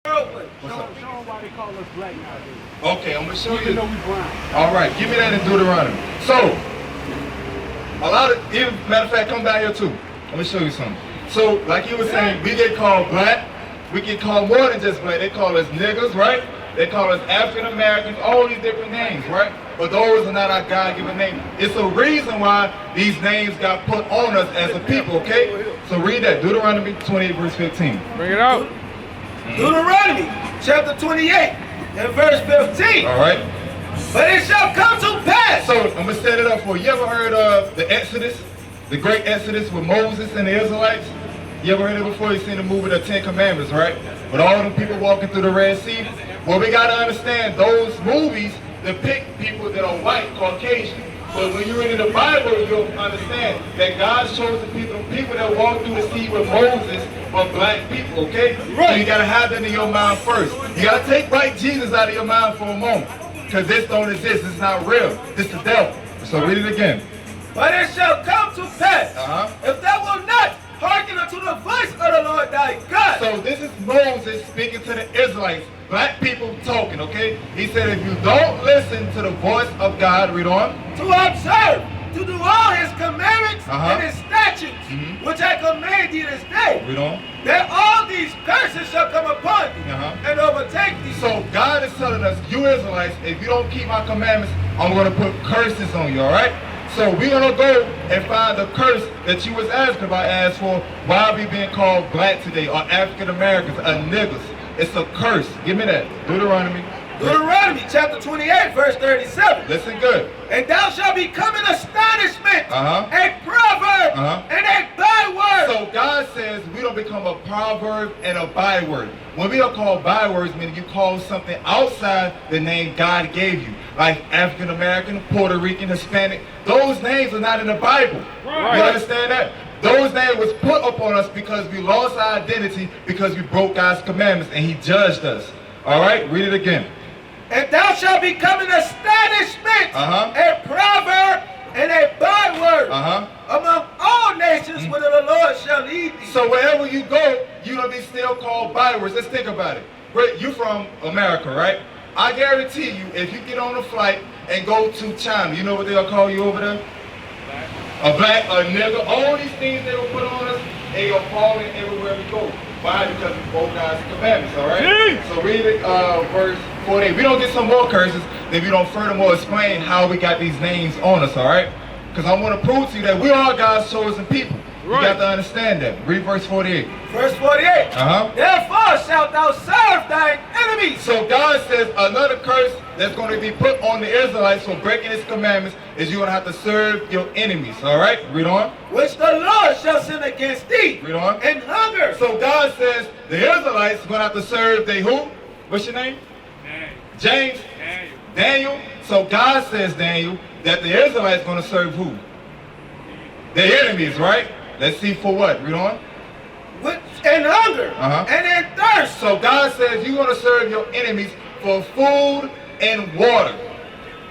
Show them why they call us black nowadays. Okay, I'm going to show you. Even though we brown. All right, give me that in Deuteronomy. So, a lot of, even, matter of fact, come down here too. Let me show you something. So, like you were saying, we get called black. We get called more than just black. They call us niggas, right? They call us African Americans, all these different names, right? But those are not our God-given names. It's a reason why these names got put on us as a people, okay? So read that, Deuteronomy 28, verse 15. Bring it out. Deuteronomy chapter 28 and verse 15. All right. But it shall come to pass. So I'm going to set it up for you. You ever heard of the Exodus? The great Exodus with Moses and the Israelites? You ever heard it before? You seen the movie The Ten Commandments, right? With all them people walking through the Red Sea? Well, we got to understand those movies depict people that are white, Caucasian. But when you read the Bible, you'll understand that God's chosen people, people that walked through the sea with Moses, were black people, okay? Right. So you got to have that in your mind first. You got to take white Jesus out of your mind for a moment. Because this don't exist. It's not real. This is the devil. So read it again. But it shall come to pass, if thou wilt not hearken unto the voice of the Lord thy God. So this is Moses speaking to the Israelites, black people talking, okay? He said, if you don't listen to the voice of God, read on. To observe, to do all his commandments and his statutes, which I command thee this day. Read on. That all these curses shall come upon thee and overtake thee. So God is telling us, you Israelites, if you don't keep my commandments, I'm going to put curses on you, all right? So we're going to go and find the curse that you was asking about, as for why we being called black today, or African Americans, or niggas. It's a curse. Give me that. Deuteronomy. Deuteronomy chapter 28, verse 37. Listen good. And thou shalt become an astonishment, a proverb, and a byword. So God says we don't become a proverb and a byword. When we are called bywords, meaning you call something outside the name God gave you, like African American, Puerto Rican, Hispanic. Those names are not in the Bible. Right. You understand that? Those names was put upon us because we lost our identity, because we broke God's commandments and he judged us. All right, read it again. And thou shalt become an astonishment, a proverb, and a byword among all nations whither the Lord shall lead thee. So wherever you go, you're going to be still called bywords. Let's think about it. You from America, right? I guarantee you, if you get on a flight and go to China, you know what they'll call you over there? A black, a nigga, all these things they will put on us, they are falling everywhere we go. Why? Because we broke God's commandments, all right? So read it, verse 48. We don't get some more curses if you don't furthermore explain how we got these names on us, all right? Because I want to prove to you that we are God's chosen people. You got to understand that. Read verse 48. Verse 48. Therefore shalt thou serve thine enemies. So God says another curse that's going to be put on the Israelites for breaking his commandments is you're going to have to serve your enemies. All right? Read on. Which the Lord shall send against thee. Read on. And hunger. So God says the Israelites are going to have to serve they who? What's your name? James. Daniel. So God says, Daniel, that the Israelites are going to serve who? Their enemies, right? Let's see for what? Read on. And hunger. And in thirst. So God says you're going to serve your enemies for food and water.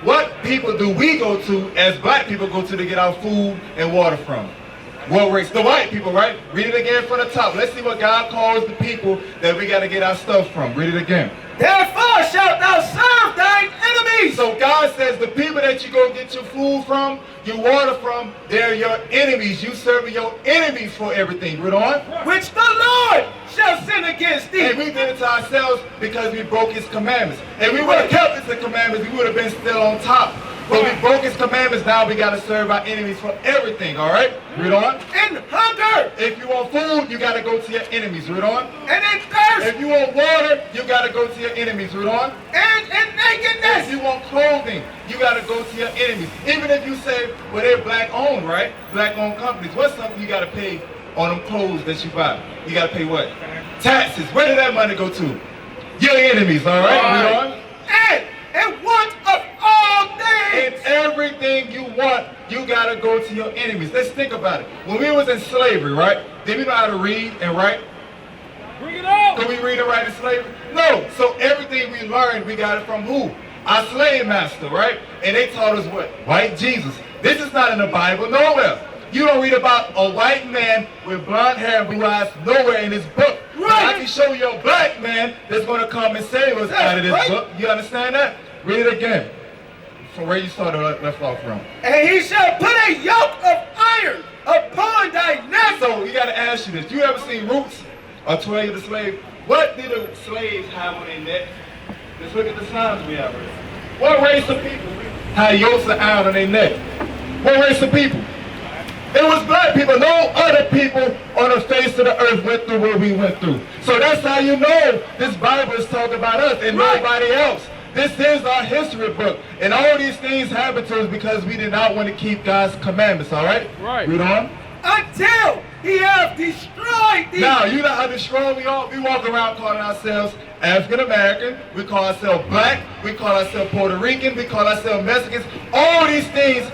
What people do we go to as black people go to get our food and water from? What race? The white people, right? Read it again from the top. Let's see what God calls the people that we got to get our stuff from. Read it again. Therefore shalt thou serve thine enemies. So God says the people that you go get your food from, your water from, they're your enemies. You serving your enemies for everything. Read on. Which the Lord shall sin against thee. And we did it to ourselves because we broke his commandments. And we would have kept his commandments, we would have been still on top. But we broke his commandments, now we got to serve our enemies for everything, all right? Read on. In hunger. If you want food, you got to go to your enemies. Read on. And in thirst. If you want water, you got to go to your enemies. Read on. And in nakedness. If you want clothing, you got to go to your enemies. Even if you say, well, they're black-owned, right? Black-owned companies. What's something you got to pay on them clothes that you buy? You got to pay what? Taxes. Where did that money go to? Your enemies, all right? Read on. And want of all things. And everything you want, you gotta go to your enemies. Let's think about it. When we was in slavery, right? Did we know how to read and write? Bring it out. Could we read and write in slavery? No. So everything we learned, we got it from who? Our slave master, right? And they taught us what? White Jesus. This is not in the Bible nowhere. You don't read about a white man with blonde hair and blue eyes nowhere in this book. Right. I can show you a black man that's going to come and save us out of this book. You understand that? Read it again. From where you started left off from. And he shall put a yoke of iron upon thy neck. So we got to ask you this. You ever seen Roots or 12 the Slave? What did the slaves have on their neck? Let's look at the signs we have here. What race of people had yokes of iron on their neck? What race of people? It was black people. No other people on the face of the earth went through what we went through. So that's how you know this Bible is talking about us and nobody else. This is our history book. And all these things happened to us because we did not want to keep God's commandments, all right? Right. Read on. Until he hath destroyed thee. Now, you know how destroyed we are? We walk around calling ourselves African American. We call ourselves black. We call ourselves Puerto Rican. We call ourselves Mexicans. All these things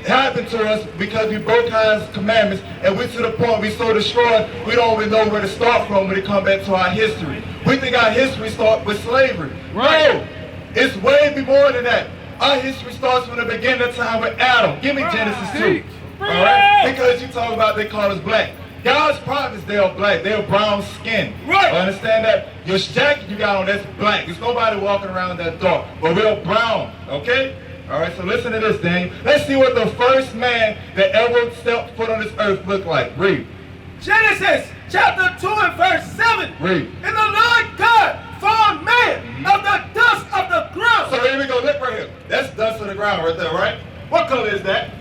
happened to us because we broke God's commandments, and we're to the point we so destroyed we don't even know where to start from when it comes back to our history. We think our history starts with slavery. Right. No, it's way more than that. Our history starts from the beginning of time with Adam. Give me Genesis 2. All right? Because you talk about they call us black. God's prophets, they are black. They are brown skin. Right. Understand that? Your jacket you got on, that's black. There's nobody walking around that dark. But we're brown. Okay? All right, so listen to this, Daniel. Let's see what the first man that ever stepped foot on this earth looked like. Read. Genesis chapter 2 and verse 7. Read. And the Lord God formed man of the dust of the ground. So here we go. Look right here. That's dust of the ground right there, right? What color is that?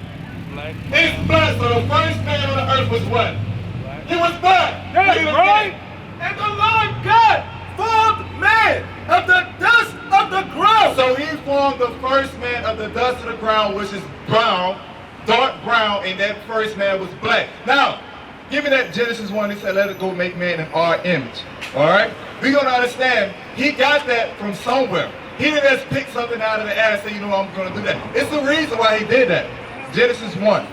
Black. It's black. So the first man on the earth was what? Black. He was black. That's right. And the Lord God formed man of the dust of the ground. So he formed the first man of the dust of the ground, which is brown, dark brown, and that first man was black. Now, give me that Genesis 1. He said, let it go make man in our image. All right? We're going to understand, he got that from somewhere. He didn't just pick something out of the air and say, you know, I'm going to do that. It's the reason why he did that. Genesis 1.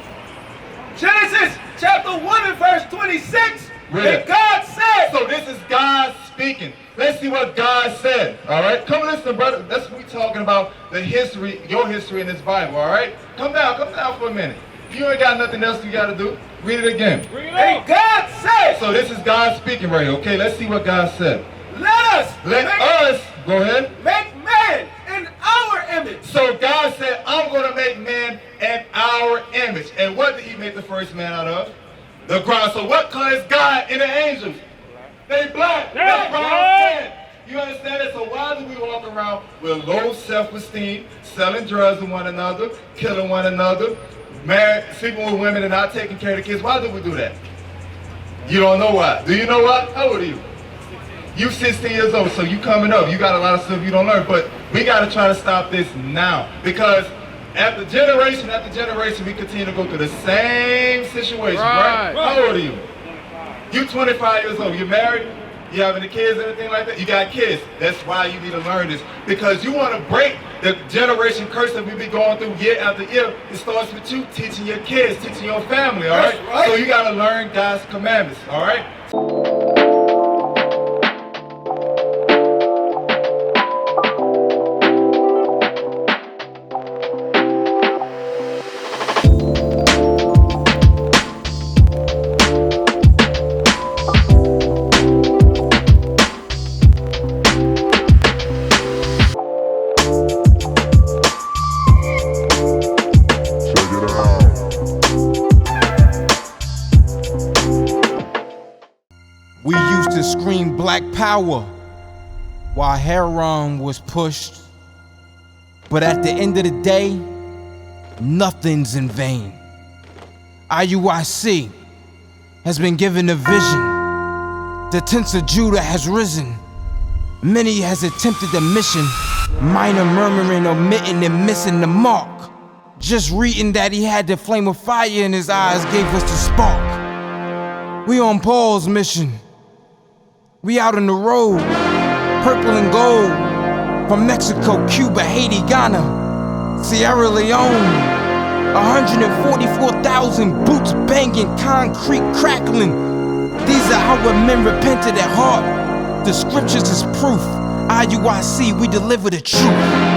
Genesis chapter 1 and verse 26. Read And it. God said. So this is God speaking. Let's see what God said. All right? Come listen, brother. That's what we're talking about, the history, your history in this Bible. All right? Come down for a minute. If you ain't got nothing else you got to do, read it again. And God said. So this is God speaking right here. Okay, let's see what God said. Let us. Go ahead. Make man in our image. So God said, I'm going to make man in our image. And what did he make the first man out of? The ground. So what color is God and the angels? They black. That's brown skin. You understand that? So why do we walk around with low self-esteem, selling drugs to one another, killing one another, married, sleeping with women and not taking care of the kids? Why do we do that? You don't know why. Do you know why? How old are you? You 16 years old, so you coming up. You got a lot of stuff you don't learn. But we got to try to stop this now. Because after generation, we continue to go through the same situation, right? How old are you? You 25 years old. You married? You having the kids and anything like that? You got kids. That's why you need to learn this. Because you want to break the generation curse that we be going through year after year. It starts with you teaching your kids, teaching your family, all right? So you got to learn God's commandments, all right? We used to scream black power while heroin was pushed. But at the end of the day, nothing's in vain. IUIC has been given a vision. The tents of Judah has risen. Many has attempted the mission, minor murmuring, omitting and missing the mark. Just reading that he had the flame of fire in his eyes gave us the spark. We on Paul's mission. We out on the road, purple and gold, from Mexico, Cuba, Haiti, Ghana, Sierra Leone. 144,000 boots banging, concrete crackling. These are how men repented at heart. The scriptures is proof. IUIC, we deliver the truth.